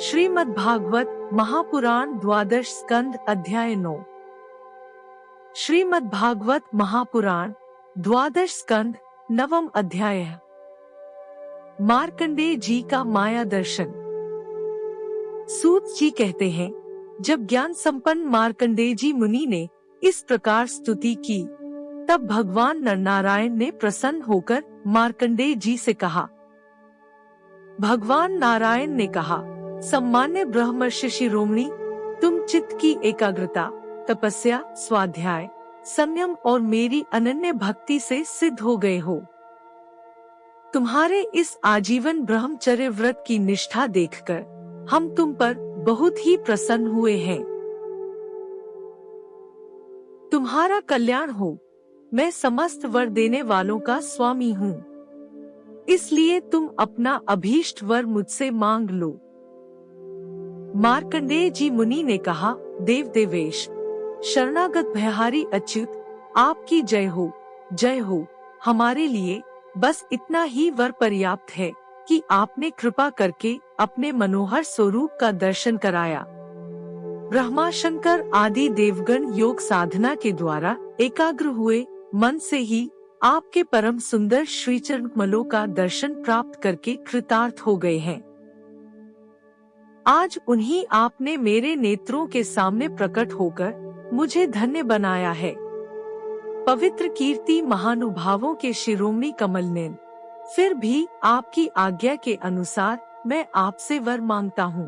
श्रीमद्भागवत महापुराण द्वादश स्कंद अध्याय 9। श्रीमद्भागवत महापुराण द्वादश स्कंद नवम अध्याय। मार्कंडेय जी का माया दर्शन। सूत जी कहते हैं, जब ज्ञान संपन्न मार्कंडेय जी मुनि ने इस प्रकार स्तुति की, तब भगवान नरनारायण ने प्रसन्न होकर मार्कंडेय जी से कहा। भगवान नारायण ने कहा, सम्मान्य ब्रह्मर्षि शिरोमणि, तुम चित्त की एकाग्रता, तपस्या, स्वाध्याय, संयम और मेरी अनन्य भक्ति से सिद्ध हो गए हो। तुम्हारे इस आजीवन ब्रह्मचर्य व्रत की निष्ठा देखकर हम तुम पर बहुत ही प्रसन्न हुए हैं। तुम्हारा कल्याण हो। मैं समस्त वर देने वालों का स्वामी हूँ, इसलिए तुम अपना अभीष्ट वर मुझसे मांग लो। मार्कंडेय जी मुनि ने कहा, देव देवेश, शरणागत भयहारी अच्युत, आपकी जय हो, जय हो। हमारे लिए बस इतना ही वर पर्याप्त है कि आपने कृपा करके अपने मनोहर स्वरूप का दर्शन कराया। ब्रह्मा शंकर आदि देवगण योग साधना के द्वारा एकाग्र हुए मन से ही आपके परम सुंदर श्री चरण कमलों का दर्शन प्राप्त करके कृतार्थ हो गए हैं। आज उन्हीं आपने मेरे नेत्रों के सामने प्रकट होकर मुझे धन्य बनाया है। पवित्र कीर्ति महानुभावों के शिरोमणि कमल नयन, फिर भी आपकी आज्ञा के अनुसार मैं आपसे वर मांगता हूँ।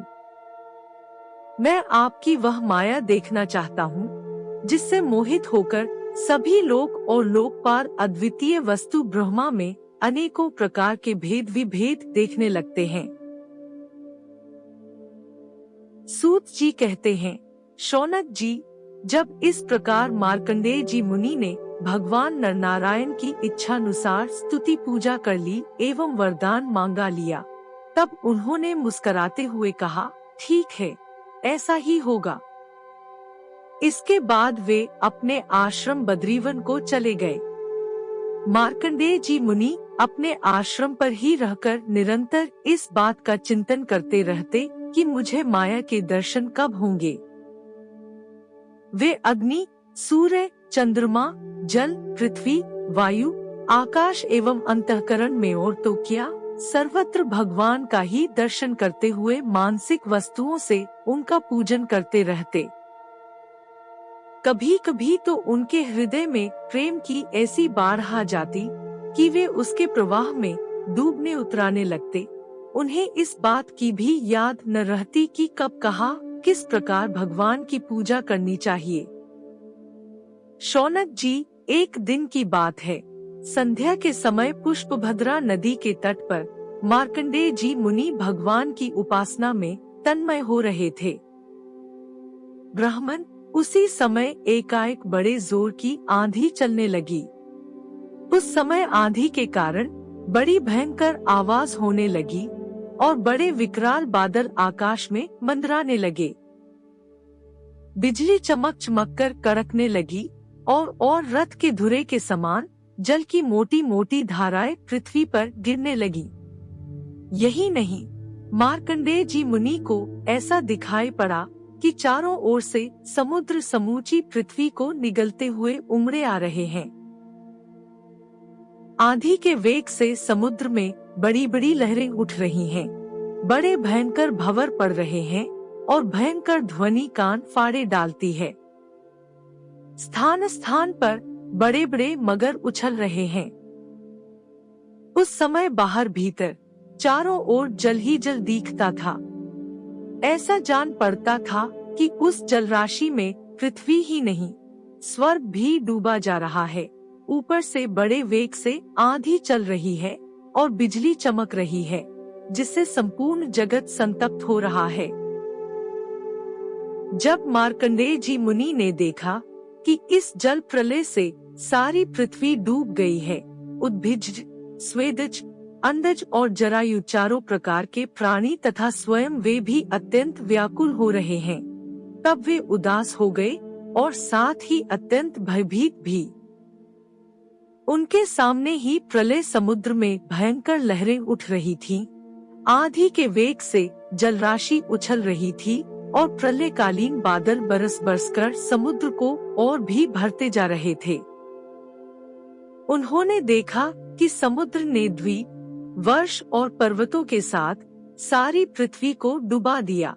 मैं आपकी वह माया देखना चाहता हूँ जिससे मोहित होकर सभी लोक और लोकपाल अद्वितीय वस्तु ब्रह्मा में अनेकों प्रकार के भेद विभेद देखने लगते हैं। सूत जी कहते हैं, शौनक जी, जब इस प्रकार मार्कंडेय जी मुनि ने भगवान नरनारायण की इच्छानुसार स्तुति पूजा कर ली एवं वरदान मांगा लिया, तब उन्होंने मुस्कुराते हुए कहा, ठीक है, ऐसा ही होगा। इसके बाद वे अपने आश्रम बद्रीवन को चले गए। मार्कंडेय जी मुनि अपने आश्रम पर ही रहकर निरंतर इस बात का चिंतन करते रहते कि मुझे माया के दर्शन कब होंगे। वे अग्नि, सूर्य, चंद्रमा, जल, पृथ्वी, वायु, आकाश एवं अंतःकरण में और तो क्या, सर्वत्र भगवान का ही दर्शन करते हुए मानसिक वस्तुओं से उनका पूजन करते रहते। कभी कभी तो उनके हृदय में प्रेम की ऐसी बाढ़ आ जाती कि वे उसके प्रवाह में डूबने उतराने लगते। उन्हें इस बात की भी याद न रहती कि कब कहाँ किस प्रकार भगवान की पूजा करनी चाहिए। शौनक जी, एक दिन की बात है, संध्या के समय पुष्पभद्रा नदी के तट पर मार्कंडेय जी मुनि भगवान की उपासना में तन्मय हो रहे थे। ब्राह्मण, उसी समय एकाएक बड़े जोर की आंधी चलने लगी। उस समय आंधी के कारण बड़ी भयंकर आवाज होने लगी और बड़े विकराल बादल आकाश में मंडराने लगे। बिजली चमक चमक कर कड़कने लगी और रथ के धुरे के समान जल की मोटी मोटी धाराएं पृथ्वी पर गिरने लगी। यही नहीं, मार्कंडेय जी मुनि को ऐसा दिखाई पड़ा कि चारों ओर से समुद्र समूची पृथ्वी को निगलते हुए उमड़े आ रहे हैं। आंधी के वेग से समुद्र में बड़ी बड़ी लहरें उठ रही हैं, बड़े भयंकर भंवर पड़ रहे हैं और भयंकर ध्वनि कान फाड़े डालती है। स्थान स्थान पर बड़े बड़े मगर उछल रहे हैं। उस समय बाहर भीतर चारों ओर जल ही जल दिखता था। ऐसा जान पड़ता था कि उस जल राशि में पृथ्वी ही नहीं, स्वर्ग भी डूबा जा रहा है। ऊपर से बड़े वेग से आंधी चल रही है और बिजली चमक रही है, जिससे संपूर्ण जगत संतप्त हो रहा है। जब मार्कंडेय जी मुनि ने देखा कि इस जल प्रलय से सारी पृथ्वी डूब गई है, उद्भिज, स्वेदज, अंडज और जरायु चारों प्रकार के प्राणी तथा स्वयं वे भी अत्यंत व्याकुल हो रहे हैं, तब वे उदास हो गए और साथ ही अत्यंत भयभीत भी। उनके सामने ही प्रलय समुद्र में भयंकर लहरें उठ रही थीं। आंधी के वेग से जलराशि उछल रही थी और प्रलयकालीन बादल बरस बरसकर समुद्र को और भी भरते जा रहे थे। उन्होंने देखा कि समुद्र ने द्वीप, वर्ष और पर्वतों के साथ सारी पृथ्वी को डुबा दिया।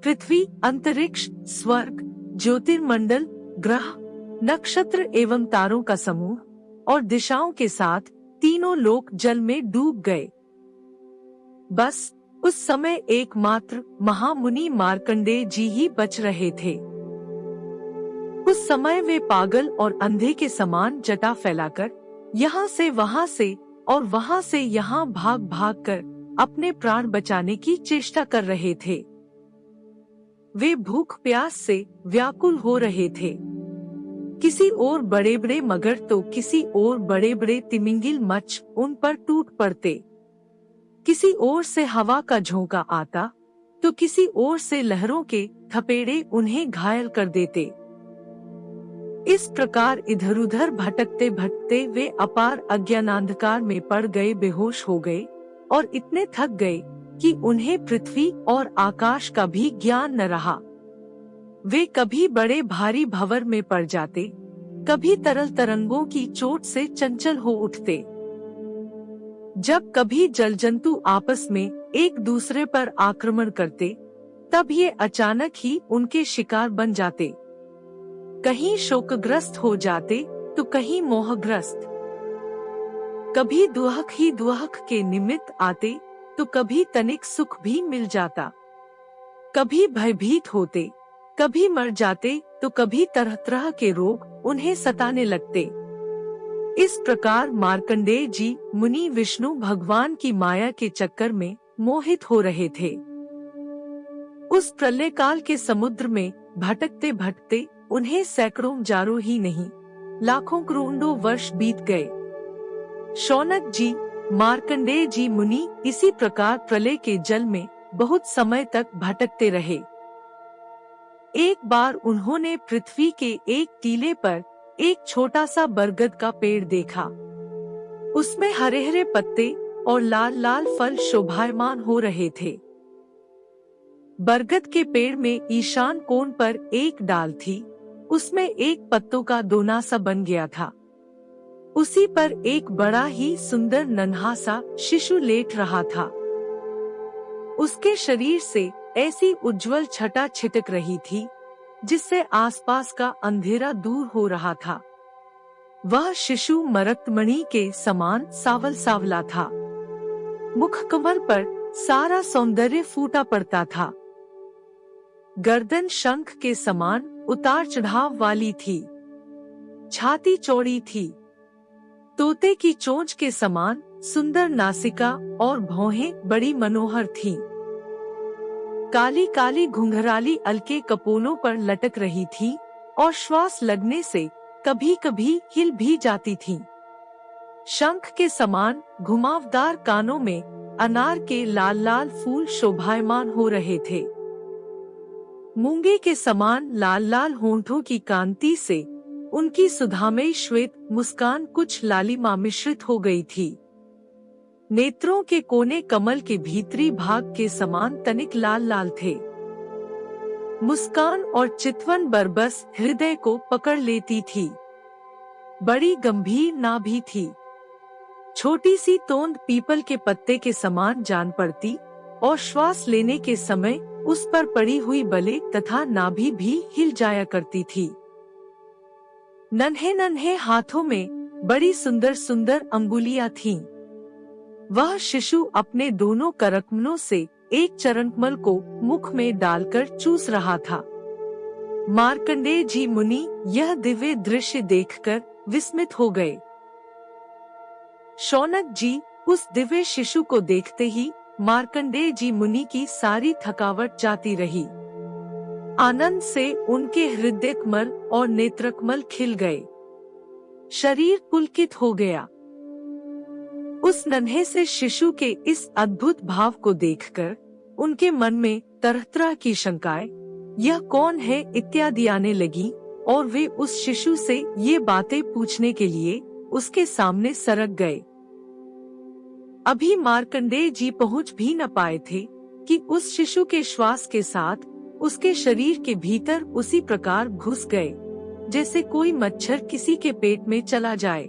पृथ्वी, अंतरिक्ष, स्वर्ग, ज्योतिर्मंडल, ग्रह, नक्षत्र एवं तारों का समूह और दिशाओं के साथ तीनों लोक जल में डूब गए। बस उस समय एकमात्र महामुनि मार्कंडेय जी ही बच रहे थे। उस समय वे पागल और अंधे के समान जटा फैलाकर यहाँ से वहाँ से और वहाँ से यहाँ भाग भाग कर अपने प्राण बचाने की चेष्टा कर रहे थे। वे भूख प्यास से व्याकुल हो रहे थे। किसी ओर बड़े बड़े मगर तो किसी ओर बड़े बड़े तिमिंगिल मच्छ उन पर टूट पड़ते। किसी ओर से हवा का झोंका आता तो किसी ओर से लहरों के थपेड़े उन्हें घायल कर देते। इस प्रकार इधर उधर भटकते भटकते वे अपार अज्ञानांधकार में पड़ गए, बेहोश हो गए और इतने थक गए कि उन्हें पृथ्वी और आकाश का भी ज्ञान न रहा। वे कभी बड़े भारी भंवर में पड़ जाते, कभी तरल तरंगों की चोट से चंचल हो उठते। जब कभी जल जंतु आपस में एक दूसरे पर आक्रमण करते, तब ये अचानक ही उनके शिकार बन जाते। कहीं शोकग्रस्त हो जाते तो कहीं मोहग्रस्त। कभी दुहक ही दुहक के निमित्त आते तो कभी तनिक सुख भी मिल जाता। कभी भयभीत होते, कभी मर जाते तो कभी तरह तरह के रोग उन्हें सताने लगते। इस प्रकार मार्कंडेय जी मुनि विष्णु भगवान की माया के चक्कर में मोहित हो रहे थे। उस प्रलय काल के समुद्र में भटकते भटकते उन्हें सैकड़ों जारों ही नहीं, लाखों करोड़ों वर्ष बीत गए। शौनक जी, मार्कंडेय जी मुनि इसी प्रकार प्रलय के जल में बहुत समय तक भटकते रहे। एक बार उन्होंने पृथ्वी के एक टीले पर एक छोटा सा बरगद का पेड़ देखा। उसमें हरे हरे पत्ते और लाल लाल फल शोभायमान हो रहे थे। बरगद के पेड़ में ईशान कोण पर एक डाल थी, उसमें एक पत्तों का दोना सा बन गया था। उसी पर एक बड़ा ही सुंदर नन्हा सा शिशु लेट रहा था। उसके शरीर से ऐसी उज्जवल छटा छिटक रही थी जिससे आसपास का अंधेरा दूर हो रहा था। वह शिशु मरकतमणि के समान सावल सावला था। मुख कमल पर सारा सौंदर्य फूटा पड़ता था। गर्दन शंख के समान उतार चढ़ाव वाली थी। छाती चौड़ी थी। तोते की चोंच के समान सुंदर नासिका और भौहें बड़ी मनोहर थीं। काली काली घुंघराली अलके कपोलों पर लटक रही थी और श्वास लगने से कभी कभी हिल भी जाती थीं। शंख के समान घुमावदार कानों में अनार के लाल लाल फूल शोभायमान हो रहे थे। मूंगे के समान लाल लाल होंठों की कांति से उनकी सुधामयी श्वेत मुस्कान कुछ लालिमा मिश्रित हो गई थी। नेत्रों के कोने कमल के भीतरी भाग के समान तनिक लाल लाल थे। मुस्कान और चितवन बरबस हृदय को पकड़ लेती थी। बड़ी गंभीर नाभि थी। छोटी सी तोंद पीपल के पत्ते के समान जान पड़ती और श्वास लेने के समय उस पर पड़ी हुई बले तथा नाभि भी हिल जाया करती थी। नन्हे नन्हे हाथों में बड़ी सुंदर सुंदर अंगुलियां थीं। वह शिशु अपने दोनों करकमलों से एक चरणकमल को मुख में डालकर चूस रहा था। मार्कंडेय जी मुनि यह दिव्य दृश्य देखकर विस्मित हो गए। शौनक जी उस दिव्य शिशु को देखते ही मार्कंडेय जी मुनि की सारी थकावट जाती रही। आनंद से उनके हृदयकमल और नेत्रकमल खिल गए। शरीर पुलकित हो गया। उस नन्हे से शिशु के इस अद्भुत भाव को देखकर उनके मन में तरह तरह की शंकाएं, यह कौन है इत्यादि आने लगी और वे उस शिशु से ये बातें पूछने के लिए उसके सामने सरक गए। अभी मार्कंडेय जी पहुंच भी न पाए थे कि उस शिशु के श्वास के साथ उसके शरीर के भीतर उसी प्रकार घुस गए जैसे कोई मच्छर किसी के पेट में चला जाए।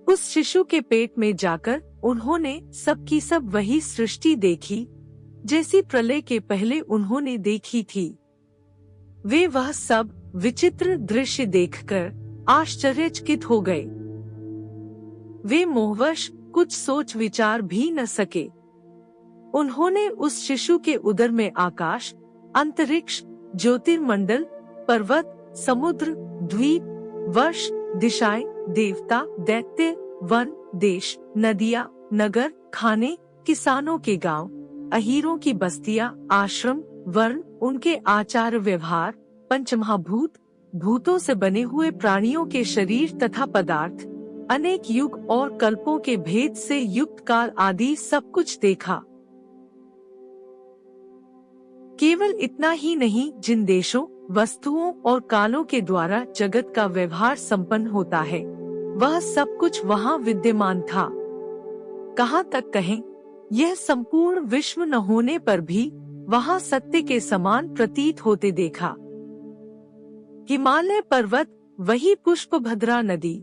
उस शिशु के पेट में जाकर उन्होंने सब की सब वही सृष्टि देखी जैसी प्रलय के पहले उन्होंने देखी थी। वे वह सब विचित्र दृश्य देखकर आश्चर्यचकित हो गए। वे मोहवश कुछ सोच विचार भी न सके। उन्होंने उस शिशु के उदर में आकाश, अंतरिक्ष, ज्योतिर्मंडल, पर्वत, समुद्र, द्वीप, वर्ष, दिशाएं, देवता, दैत्य, वन, देश, नदियां, नगर, खाने, किसानों के गांव, अहीरों की बस्तियां, आश्रम, वर्ण, उनके आचार व्यवहार, पंचमहाभूत, भूतों से बने हुए प्राणियों के शरीर तथा पदार्थ, अनेक युग और कल्पों के भेद से युक्त काल आदि सब कुछ देखा। केवल इतना ही नहीं, जिन देशों, वस्तुओं और कालों के द्वारा जगत का व्यवहार संपन्न होता है, वह सब कुछ वहाँ विद्यमान था। कहाँ तक कहें, यह संपूर्ण विश्व न होने पर भी वहाँ सत्य के समान प्रतीत होते देखा। हिमालय पर्वत, वही पुष्पभद्रा नदी,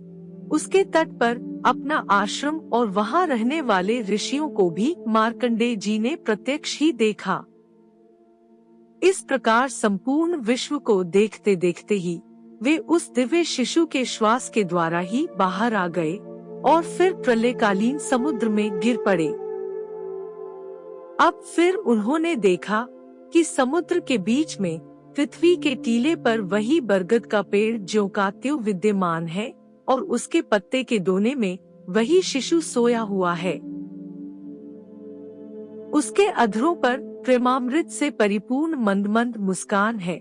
उसके तट पर अपना आश्रम और वहाँ रहने वाले ऋषियों को भी मार्कंडेय जी ने प्रत्यक्ष ही देखा। इस प्रकार संपूर्ण विश्व को देखते देखते ही वे उस दिव्य शिशु के श्वास के द्वारा ही बाहर आ गए और फिर प्रलयकालीन समुद्र में गिर पड़े। अब फिर उन्होंने देखा कि समुद्र के बीच में पृथ्वी के टीले पर वही बरगद का पेड़ ज्यों का त्यों विद्यमान है और उसके पत्ते के दोने में वही शिशु सोया हुआ है। उसके अधरों पर प्रेमामृत से परिपूर्ण मंद मंद मुस्कान है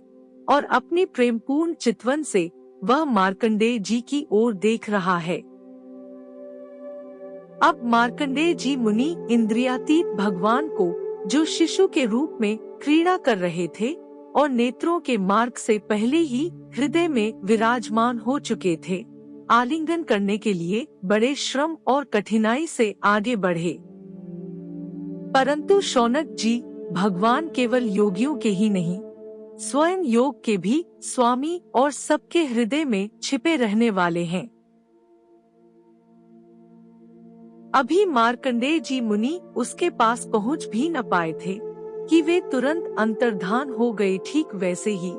और अपनी प्रेमपूर्ण चितवन से वह मार्कंडेय जी की ओर देख रहा है। अब मार्कंडेय जी मुनि इंद्रियातीत भगवान को, जो शिशु के रूप में क्रीड़ा कर रहे थे और नेत्रों के मार्ग से पहले ही हृदय में विराजमान हो चुके थे, आलिंगन करने के लिए बड़े श्रम और कठिनाई से आगे बढ़े। परंतु शौनक जी भगवान केवल योगियों के ही नहीं, स्वयं योग के भी स्वामी और सबके हृदय में छिपे रहने वाले हैं। अभी मार्कंडेय जी मुनि उसके पास पहुंच भी न पाए थे कि वे तुरंत अंतर्धान हो गए, ठीक वैसे ही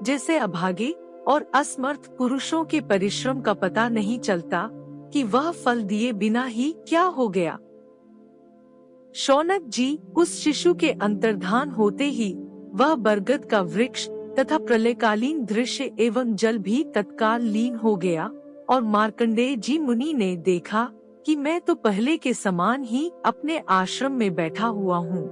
जैसे अभागे और असमर्थ पुरुषों के परिश्रम का पता नहीं चलता कि वह फल दिए बिना ही क्या हो गया। शौनक जी उस शिशु के अंतर्धान होते ही वह बरगद का वृक्ष तथा प्रलयकालीन दृश्य एवं जल भी तत्काल लीन हो गया और मार्कंडेय जी मुनि ने देखा कि मैं तो पहले के समान ही अपने आश्रम में बैठा हुआ हूँ।